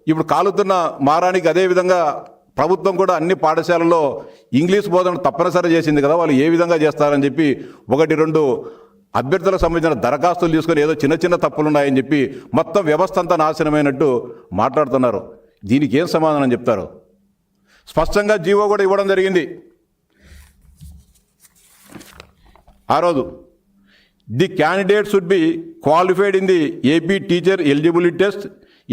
ఇప్పుడు కాలుతున్న మారానికి అదేవిధంగా ప్రభుత్వం కూడా అన్ని పాఠశాలల్లో ఇంగ్లీష్ బోధన తప్పనిసరి చేసింది కదా, వాళ్ళు ఏ విధంగా చేస్తారని చెప్పి 1-2 అభ్యర్థులకు సంబంధించిన దరఖాస్తులు తీసుకొని ఏదో చిన్న చిన్న తప్పులు ఉన్నాయని చెప్పి మొత్తం వ్యవస్థ అంతా నాశనమైనట్టు మాట్లాడుతున్నారు. దీనికి ఏం సమాధానం చెప్తారు? స్పష్టంగా జీవో కూడా ఇవ్వడం జరిగింది ఆ రోజు. The candidate should be qualified in the AP teacher eligibility test,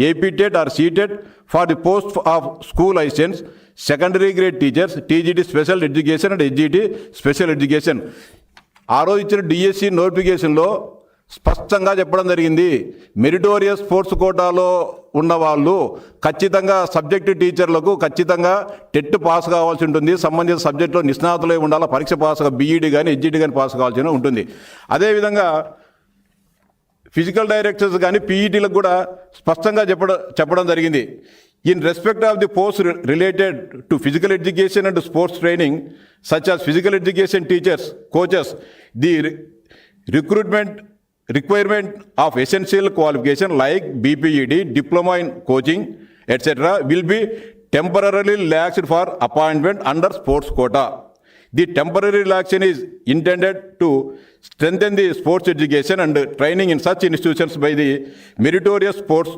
AP TET are CTET for the post of school assistants, secondary grade teachers, TGT special education and HGT special education. ఆ రోజు ఇచ్చిన DSC నోటిఫికేషన్లో స్పష్టంగా చెప్పడం జరిగింది, meritorious sports కోటాలో ఉన్నవాళ్ళు ఖచ్చితంగా సబ్జెక్టు టీచర్లకు ఖచ్చితంగా టెట్ పాస్ కావాల్సి ఉంటుంది, సంబంధిత సబ్జెక్టులో నిష్ణాతులై ఉండాలి, పరీక్ష పాస్ బీఈడి కానీ హెచ్జిటి కానీ పాస్ కావాల్సి ఉంటుంది. అదేవిధంగా ఫిజికల్ డైరెక్టర్స్ కానీ పీఈటీలకు కూడా స్పష్టంగా చెప్పడం జరిగింది. In respect of the post related to physical education and sports training such as physical education teachers, coaches, the recruitment requirement of essential qualification like BPED, diploma in coaching, etc. will be temporarily relaxed for appointment under sports quota. The temporary relaxation is intended to strengthen the sports education and training in such institutions by the meritorious sports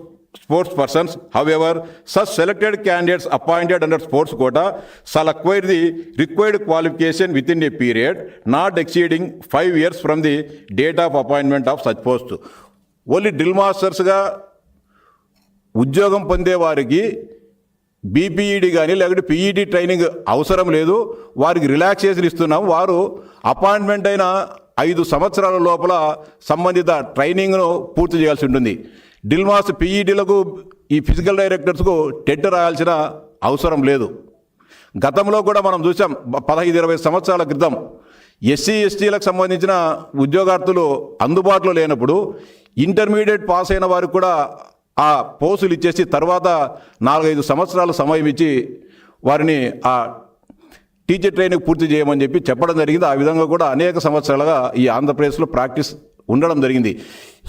persons. However, such selected candidates appointed under sports quota shall acquire the required qualification within a period not exceeding 5 years from the date of appointment of such post. Only drill masters గా ఉద్యోగం పొందే వారికి BPEd కానీ లేకపోతే PED training అవసరం లేదు, వారికి relaxation ఇస్తున్నాం. వారు అపాయింట్మెంట్ అయిన 5 సంవత్సరాల లోపల సంబంధిత ట్రైనింగ్ను పూర్తి చేయాల్సి ఉంటుంది. డ్రిల్ మాస్టర్ పీఈడీలకు ఈ ఫిజికల్ డైరెక్టర్స్కు టెట్ రాయాల్సిన అవసరం లేదు. గతంలో కూడా మనం చూసాం, 15-20 సంవత్సరాల క్రితం ఎస్సీ ఎస్టీలకు సంబంధించిన ఉద్యోగార్థులు అందుబాటులో లేనప్పుడు ఇంటర్మీడియట్ పాస్ అయిన వారికి కూడా ఆ పోస్టులు ఇచ్చేసి తర్వాత 4-5 సంవత్సరాల సమయం ఇచ్చి వారిని ఆ టీచర్ ట్రైనింగ్ పూర్తి చేయమని చెప్పి చెప్పడం జరిగింది. ఆ విధంగా కూడా అనేక సంవత్సరాలుగా ఈ ఆంధ్రప్రదేశ్లో ప్రాక్టీస్ ఉండడం జరిగింది.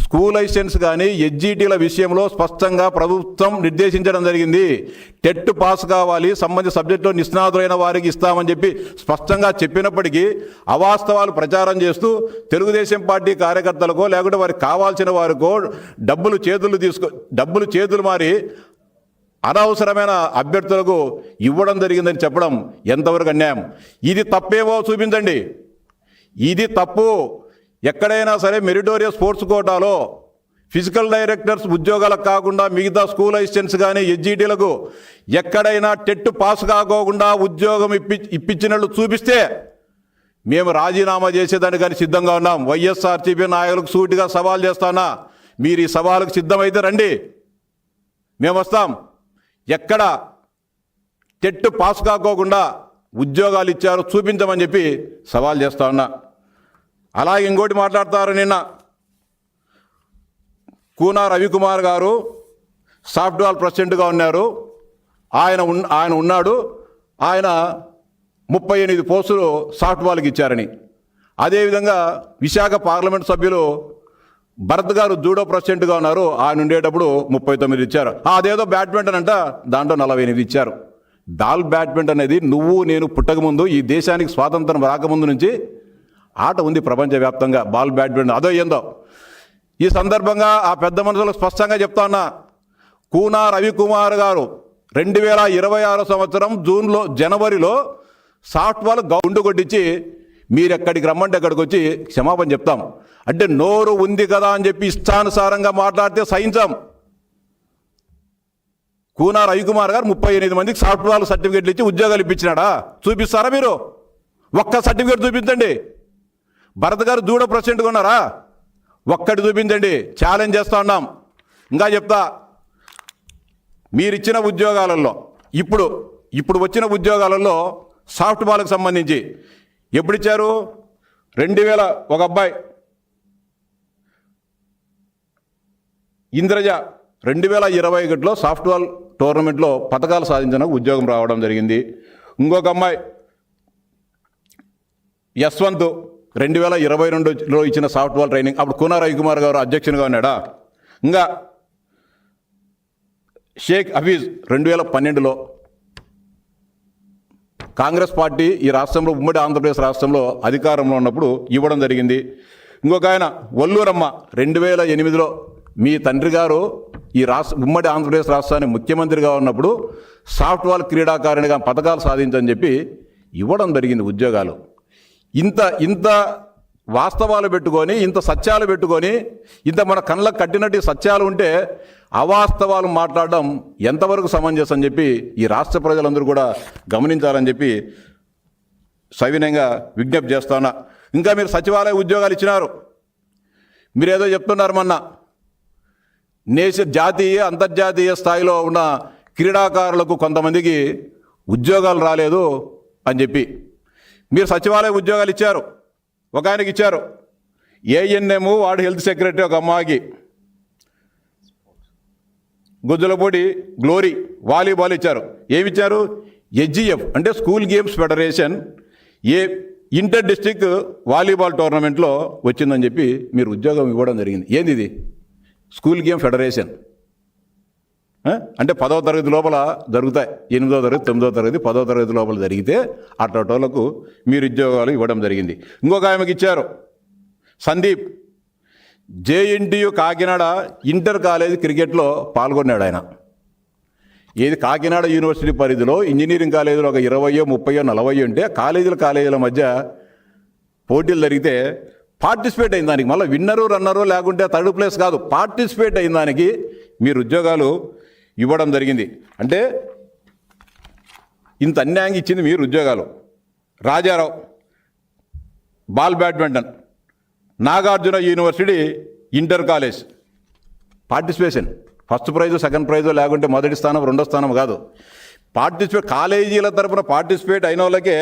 స్కూల్ అసిస్టెంట్స్ కానీ హెచ్జిటీల విషయంలో స్పష్టంగా ప్రభుత్వం నిర్దేశించడం జరిగింది. టెట్ పాస్ కావాలి, సంబంధిత సబ్జెక్టులో నిష్ణాతులైన వారికి ఇస్తామని చెప్పి స్పష్టంగా చెప్పినప్పటికీ అవాస్తవాలు ప్రచారం చేస్తూ తెలుగుదేశం పార్టీ కార్యకర్తలకో లేకుంటే వారికి కావాల్సిన వారికో డబ్బులు చేతులు మారి అనవసరమైన అభ్యర్థులకు ఇవ్వడం జరిగిందని చెప్పడం ఎంతవరకు అన్యాయం? ఇది తప్పేమో చూపించండి. ఇది తప్పు. ఎక్కడైనా సరే మెరిటోరియస్ స్పోర్ట్స్ కోటాలో ఫిజికల్ డైరెక్టర్స్ ఉద్యోగాలకు కాకుండా మిగతా స్కూల్ అసిస్టెంట్స్ కానీ హెచ్జిటీలకు ఎక్కడైనా టెట్ పాస్ కాకోకుండా ఉద్యోగం ఇప్పించినట్లు చూపిస్తే మేము రాజీనామా చేసేదానికి కానీ సిద్ధంగా ఉన్నాం. వైఎస్ఆర్సీపీ నాయకులకు సూటిగా సవాల్ చేస్తానా, మీరు ఈ సవాలుకు సిద్ధమైతే రండి, మేము వస్తాం. ఎక్కడ టెట్ పాస్ కాకోకుండా ఉద్యోగాలు ఇచ్చారో చూపించమని చెప్పి సవాల్ చేస్తా ఉన్నా. అలాగే ఇంకోటి మాట్లాడతారు, నిన్న కూనా రవికుమార్ గారు సాఫ్ట్వేర్ ప్రెసిడెంట్గా ఉన్నారు, ఆయన ఉన్నాడు, ఆయన 38 పోస్టులు సాఫ్ట్వేర్కి ఇచ్చారని. అదేవిధంగా విశాఖ పార్లమెంట్ సభ్యులు భరత్ గారు జూడో ప్రెసిడెంట్గా ఉన్నారు, ఆయన ఉండేటప్పుడు 39 ఇచ్చారు. అదేదో బ్యాడ్మింటన్ అంట, దాంట్లో 48 ఇచ్చారు. బ్యాడ్మింటన్ అనేది నువ్వు నేను పుట్టకముందు, ఈ దేశానికి స్వాతంత్రం రాకముందు నుంచి ఆట ఉంది ప్రపంచవ్యాప్తంగా, బ్యాడ్మింటన్. అదో ఏందో ఈ సందర్భంగా ఆ పెద్ద మనుషులకు స్పష్టంగా చెప్తా ఉన్నా, కూనా రవికుమార్ గారు 2026 సంవత్సరం జనవరిలో సాఫ్ట్వేర్ గుండు కొట్టించి మీరు ఎక్కడికి రమ్మంటే ఎక్కడికి వచ్చి క్షమాపణ చెప్తాం. అంటే నోరు ఉంది కదా అని చెప్పి ఇష్టానుసారంగా మాట్లాడితే సహించాం. కూనా రవికుమార్ గారు 38 మందికి సాఫ్ట్వేర్ సర్టిఫికేట్లు ఇచ్చి ఉద్యోగాలు ఇప్పించినాడా? చూపిస్తారా మీరు? ఒక్క సర్టిఫికేట్ చూపించండి. భరత్ గారు జూడో ప్రెసిడెంట్గా ఉన్నారా? ఒక్కటి చూపించండి, ఛాలెంజ్ చేస్తూ ఉన్నాం. ఇంకా చెప్తా, మీరిచ్చిన ఉద్యోగాలలో ఇప్పుడు వచ్చిన ఉద్యోగాలలో సాఫ్ట్వేర్కి సంబంధించి ఎప్పుడు ఇచ్చారు? 2000 ఒక అబ్బాయి ఇంద్రజ 2021లో సాఫ్ట్వేర్ టోర్నమెంట్లో పథకాలు సాధించిన ఉద్యోగం రావడం జరిగింది. ఇంకొక అమ్మాయి యశ్వంత్ 2022లో ఇచ్చిన సాఫ్ట్వేర్ ట్రైనింగ్, అప్పుడు కూనా రవికుమార్ గారు అధ్యక్షునిగా ఉన్నాడా? ఇంకా షేక్ హఫీజ్ 2012లో కాంగ్రెస్ పార్టీ ఈ రాష్ట్రంలో ఉమ్మడి ఆంధ్రప్రదేశ్ రాష్ట్రంలో అధికారంలో ఉన్నప్పుడు ఇవ్వడం జరిగింది. ఇంకొక ఆయన వల్లూరమ్మ 2008లో మీ తండ్రి గారు ఈ ఉమ్మడి ఆంధ్రప్రదేశ్ రాష్ట్రానికి ముఖ్యమంత్రిగా ఉన్నప్పుడు సాఫ్ట్బాల్ క్రీడాకారిణిగా పథకాలు సాధించని చెప్పి ఇవ్వడం జరిగింది ఉద్యోగాలు. ఇంత వాస్తవాలు పెట్టుకొని, ఇంత సత్యాలు పెట్టుకొని, ఇంత మన కళ్ళకు కట్టినట్టు సత్యాలు ఉంటే అవాస్తవాలు మాట్లాడడం ఎంతవరకు సమంజసం అని చెప్పి ఈ రాష్ట్ర ప్రజలందరూ కూడా గమనించాలని చెప్పి సవినయంగా విజ్ఞప్తి చేస్తున్నా. ఇంకా మీరు సచివాలయ ఉద్యోగాలు ఇచ్చినారు. మీరేదో చెప్తున్నారు, మొన్న జాతీయ అంతర్జాతీయ స్థాయిలో ఉన్న క్రీడాకారులకు కొంతమందికి ఉద్యోగాలు రాలేదు అని చెప్పి మీరు సచివాలయ ఉద్యోగాలు ఇచ్చారు. ఒక ఆయనకి ఇచ్చారు, ఏఎన్ఎం వాడు హెల్త్ సెక్రటరీ, ఒక అమ్మాయికి గుజ్జలపూడి గ్లోరీ వాలీబాల్ ఇచ్చారు. ఏమిచ్చారు? హెచ్జిఎఫ్ అంటే school games federation inter district volleyball టోర్నమెంట్లో వచ్చిందని చెప్పి మీరు ఉద్యోగం ఇవ్వడం జరిగింది. ఏంది ఇది? స్కూల్ గేమ్ ఫెడరేషన్ అంటే 10వ తరగతి లోపల జరుగుతాయి. 8వ తరగతి, 9వ తరగతి, 10వ తరగతి లోపల జరిగితే అట్లటోళ్లకు మీరు ఉద్యోగాలు ఇవ్వడం జరిగింది. ఇంకొక ఆమెకి ఇచ్చారు, Sandeep, JNTU Kakinada inter college క్రికెట్లో పాల్గొన్నాడు ఆయన. ఏది కాకినాడ యూనివర్సిటీ పరిధిలో ఇంజనీరింగ్ కాలేజీలో ఒక 20, 30, 40 ఉంటే కాలేజీల మధ్య పోటీలు జరిగితే పార్టిసిపేట్ అయిన దానికి, మళ్ళీ విన్నరు రన్నరు లేకుంటే థర్డ్ ప్లేస్ కాదు, పార్టిసిపేట్ అయిన దానికి మీరు ఉద్యోగాలు ఇవ్వడం జరిగింది. అంటే ఇంత అన్యాయంగా ఇచ్చింది మీరు ఉద్యోగాలు. Rajarao ball badminton, Nagarjuna university inter college participation, first prize, second price లేకుంటే మొదటి స్థానం, రెండో స్థానం కాదు, పార్టిసిపేట్ కాలేజీల తరఫున పార్టిసిపేట్ అయిన వాళ్ళకే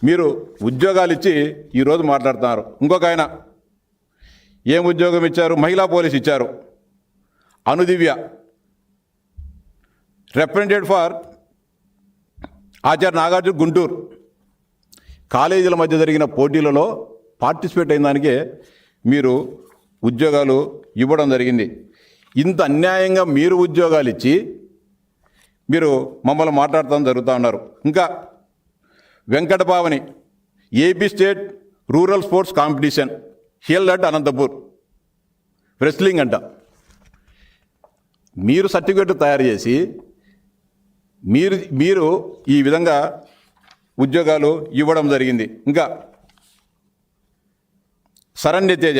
మీరు ఉద్యోగాలు ఇచ్చి ఈరోజు మాట్లాడుతున్నారు. ఇంకొక ఆయన ఏం ఉద్యోగం ఇచ్చారు? మహిళా పోలీస్ ఇచ్చారు. అనుదివ్య రిప్రజెంటేటివ్ ఫర్ ఆచార్య నాగార్జున గుంటూరు, కాలేజీల మధ్య జరిగిన పోటీలలో పార్టిసిపేట్ అయిన దానికే మీరు ఉద్యోగాలు ఇవ్వడం జరిగింది. ఇంత అన్యాయంగా మీరు ఉద్యోగాలు ఇచ్చి మీరు మమ్మల్ని మాట్లాడటం జరుగుతూ ఉన్నారు. ఇంకా Venkatapavani AP state rural sports competition held at Anantapur, wrestling అంట. మీరు సర్టిఫికేట్ తయారు చేసి మీరు ఈ విధంగా ఉద్యోగాలు ఇవ్వడం జరిగింది. ఇంకా Saranya Teja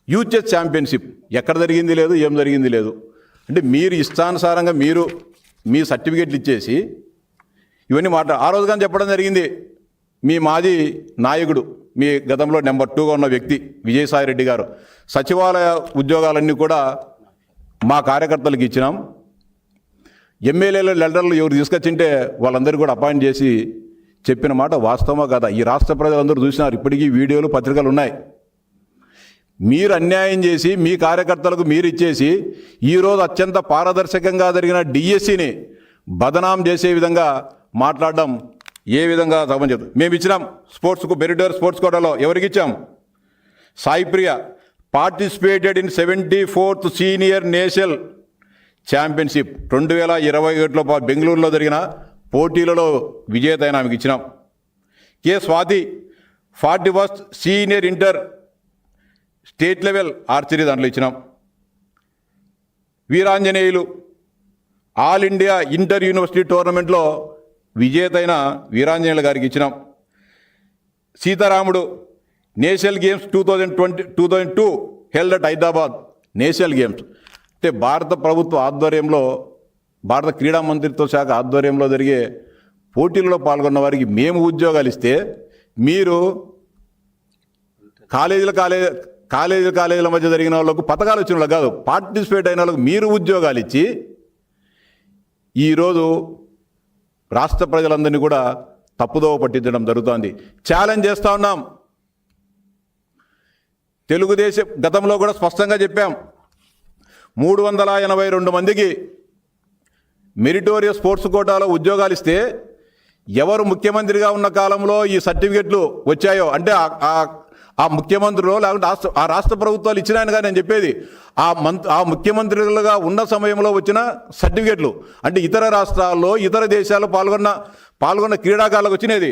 youth chess championship ఎక్కడ జరిగింది లేదు, ఏం జరిగింది లేదు. అంటే మీరు ఇష్టానుసారంగా మీరు మీ సర్టిఫికేట్లు ఇచ్చేసి ఇవన్నీ ఆ రోజు కానీ చెప్పడం జరిగింది. మీ మాజీ నాయకుడు, మీ గతంలో నెంబర్ 2గా ఉన్న వ్యక్తి విజయసాయిరెడ్డి గారు, సచివాలయ ఉద్యోగాలన్నీ కూడా మా కార్యకర్తలకు ఇచ్చినాం, ఎమ్మెల్యేల లెటర్లు ఎవరు తీసుకొచ్చింటే వాళ్ళందరూ కూడా అపాయింట్ చేసి చెప్పిన మాట వాస్తవమా కదా? ఈ రాష్ట్ర ప్రజలందరూ చూసినారు, ఇప్పటికీ వీడియోలు, పత్రికలు ఉన్నాయి. మీరు అన్యాయం చేసి మీ కార్యకర్తలకు మీరు ఇచ్చేసి ఈరోజు అత్యంత పారదర్శకంగా జరిగిన డిఎస్సిని బదనాం చేసే విధంగా మాట్లాడడం ఏ విధంగా సమంజసం? మేము ఇచ్చినాం స్పోర్ట్స్కు, మెరిటోర్ స్పోర్ట్స్ కోటాలో ఎవరికి ఇచ్చాం? Saipriya participated in 74th senior national championship 2021లో బెంగళూరులో జరిగిన పోటీలలో విజేత అయిన ఆమెకి ఇచ్చినాం. K Swathi 41st senior inter state level archery దాంట్లో ఇచ్చినాం. Veeranjaneyulu all India inter university టోర్నమెంట్లో విజేత అయిన వీరాంజనేయులు గారికి ఇచ్చినాం. Sitaramudu national games 2002 held at Hyderabad national games. అంటే భారత ప్రభుత్వ ఆధ్వర్యంలో, భారత క్రీడా మంత్రిత్వ శాఖ ఆధ్వర్యంలో జరిగే పోటీల్లో పాల్గొన్న వారికి మేము ఉద్యోగాలు ఇస్తే మీరు కాలేజీల మధ్య జరిగిన వాళ్ళకు పథకాలు వచ్చిన వాళ్ళు కాదు, పార్టిసిపేట్ అయిన వాళ్ళకు మీరు ఉద్యోగాలు ఇచ్చి ఈరోజు రాష్ట్ర ప్రజలందరినీ కూడా తప్పుదోవ పట్టించడం జరుగుతోంది. ఛాలెంజ్ చేస్తూ ఉన్నాం. తెలుగుదేశం గతంలో కూడా స్పష్టంగా చెప్పాం, 382 మందికి మెరిటోరియస్ స్పోర్ట్స్ కోటాలో ఉద్యోగాలు ఇస్తే ఎవరు ముఖ్యమంత్రిగా ఉన్న కాలంలో ఈ సర్టిఫికెట్లు వచ్చాయో, అంటే ఆ ముఖ్యమంత్రులు లేకుంటే ఆ రాష్ట్ర ప్రభుత్వాలు ఇచ్చినాయని నేను చెప్పేది. ఆ ముఖ్యమంత్రులుగా ఉన్న సమయంలో వచ్చిన సర్టిఫికెట్లు, అంటే ఇతర రాష్ట్రాల్లో ఇతర దేశాల్లో పాల్గొన్న క్రీడాకారులకు వచ్చినది.